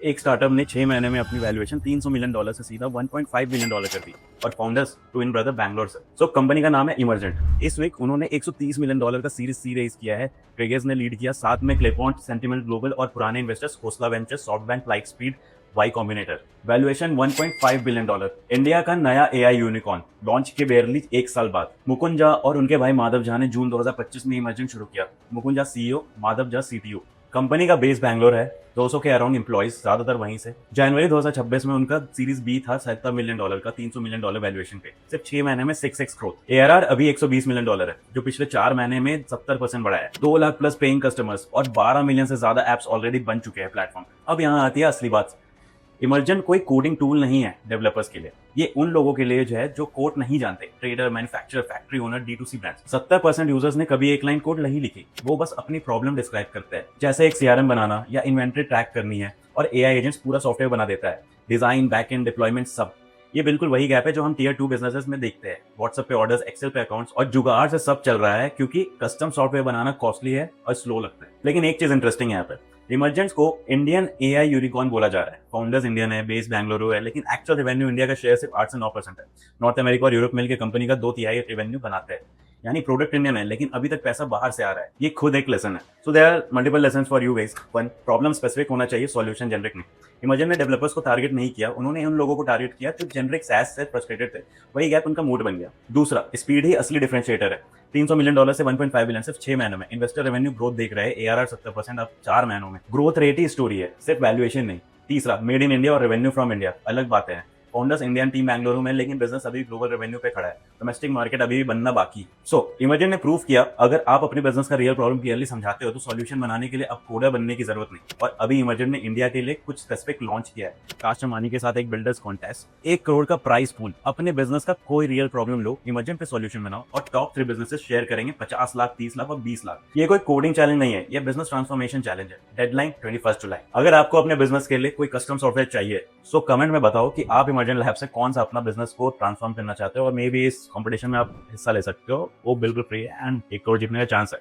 एक स्टार्टअप ने 6 महीने में अपनी वैल्यूएशन $300 मिलियन से सीधा $1.5 बिलियन कर दी और फाउंडर्स ट्विन ब्रदर बैंगलोर से। सो कंपनी का नाम है इमर्जेंट। इस वीक उन्होंने $130 मिलियन का सीरीज सी रेज किया है। क्रेगर्स ने लीड किया, साथ में क्लेपॉन्ट, सेंटिमेंट ग्लोबल और पुराने investors Khosla Ventures, SoftBank, Lightspeed, Y Combinator. Valuation $1.5 billion. India का नया एआई यूनिकॉर्न लॉन्च के बेरली एक साल बाद मुकुंद झा और उनके भाई माधव झा ने जून 2025 में इमर्जेंट शुरू किया। Mukund Jha CEO, Madhav Jha CTO. Company का बेस बैंगलोर है, 200 के अराउंड एम्प्लॉइज, ज्यादातर वहीं से। जनवरी 2026 में उनका सीरीज बी था $70 मिलियन का, $300 मिलियन वैल्यूएशन पे। सिर्फ 6 महीने में 6x ग्रोथ। एआरआर अभी $120 मिलियन है, जो पिछले 4 महीने में 70% बढ़ा है। 2 लाख प्लस पेइंग कस्टमर्स और 12 मिलियन से ज्यादा एप्स ऑलरेडी बन चुके हैं प्लेटफॉर्म। अब यहाँ आती है असली बात। इमर्जेंट कोई कोडिंग टूल नहीं है डेवलपर्स के लिए, ये उन लोगों के लिए जो है जो कोड नहीं जानते। Trader, manufacturer, factory owner, D2C brands. 70% users ने कभी एक लाइन कोड नहीं लिखी, वो बस अपनी प्रॉब्लम डिस्क्राइब करते हैं। जैसे एक सीआरएम बनाना या इन्वेंट्री ट्रैक करनी है, और एआई एजेंट्स पूरा सॉफ्टवेयर बना देता है। डिजाइन, बैकएंड, डिप्लॉयमेंट, सब। ये बिल्कुल वही गैप है जो हम टियर 2 बिजनेसेस में देखते हैं। व्हाट्सएप पे ऑर्डर्स, एक्सेल पे अकाउंट्स, और जुगाड़ से सब चल रहा है क्योंकि कस्टम सॉफ्टवेयर बनाना कॉस्टली है और स्लो लगता है। लेकिन एक चीज इंटरेस्टिंग है यहाँ पे, इमर्जेंट्स को इंडियन एआई यूनिकॉर्न बोला जा रहा है। फाउंडर्स इंडियन है, बेस बेंगलुरु है, लेकिन एक्चुअल रेवेन्यू इंडिया का शेयर सिर्फ 8 से 9% है। नॉर्थ अमेरिका और यूरोप मिलकर कंपनी का 2/3 रेवेन्यू बनाते हैं। यानी प्रोडक्ट इंडियन है, लेकिन अभी तक पैसा बाहर से आ रहा है। ये खुद एक लेसन है। So there are multiple lessons for you guys. One, problem specific होना चाहिए, सॉल्यूशन जेनरिक नहीं। इमर्जेंट ने डेवलपर्स को टारगेट नहीं किया, उन्होंने उन लोगों को टारगेट किया जो जेनरिक सैस से फ्रस्ट्रेटेड थे। वही गैप उनका मूड बन गया। दूसरा, स्पीड ही असली डिफरेंशिएटर है। $300 मिलियन से $1.5 बिलियन सिर्फ 6 महीनों में। इन्वेस्टर रेवेन्यू ग्रोथ देख रहे हैं, एआरआर 70% अब 4 महीनों में। ग्रोथ रेट ही स्टोरी है, सिर्फ वैल्यूएशन नहीं। तीसरा, मेड इन इंडिया और रेवेन्यू फ्रॉम इंडिया अलग बातें हैं। फाउंडर्स इंडियन टीम बैंगलुरु में, लेकिन बिजनेस अभी ग्लोबल रेवेन्यू पे खड़ा है। डोमेस्टिक मार्केट अभी भी बनना बाकी। सो इमर्जेंट ने प्रूव किया, अगर आप अपने बिजनेस का रियल प्रॉब्लम क्लियरली समझाते हो तो सॉल्यूशन बनाने के लिए अब कोडर बनने की जरूरत नहीं। और अभी इमर्जेंट ने इंडिया के लिए कुछ स्पेसिफिक लॉन्च किया है। काश अंबानी के साथ एक बिल्डर्स कॉन्टेस्ट, 1 करोड़ का प्राइस पूल। अपने बिजनेस का कोई रियल प्रॉब्लम लो, इमर्जेंट पे सॉल्यूशन बनाओ, और टॉप 3 बिजनेसेस शेयर करेंगे 50 लाख, 30 लाख और 20 लाख। ये कोई कोडिंग चैलेंज नहीं है, ये बिजनेस ट्रांसफॉर्मेशन चैलेंज है। डेडलाइन 21 जुलाई। अगर आपको अपने बिजनेस के लिए कोई कस्टम सॉफ्टवेयर चाहिए, सो कमेंट में बताओ कि आप इमर्जेंट लैब से कौन सा अपना बिजनेस को ट्रांसफॉर्म करना चाहते हो, और मे बी इस कंपटीशन में आप हिस्सा ले सकते हो। वो बिल्कुल फ्री है एंड 1 करोड़ जीतने का चांस है।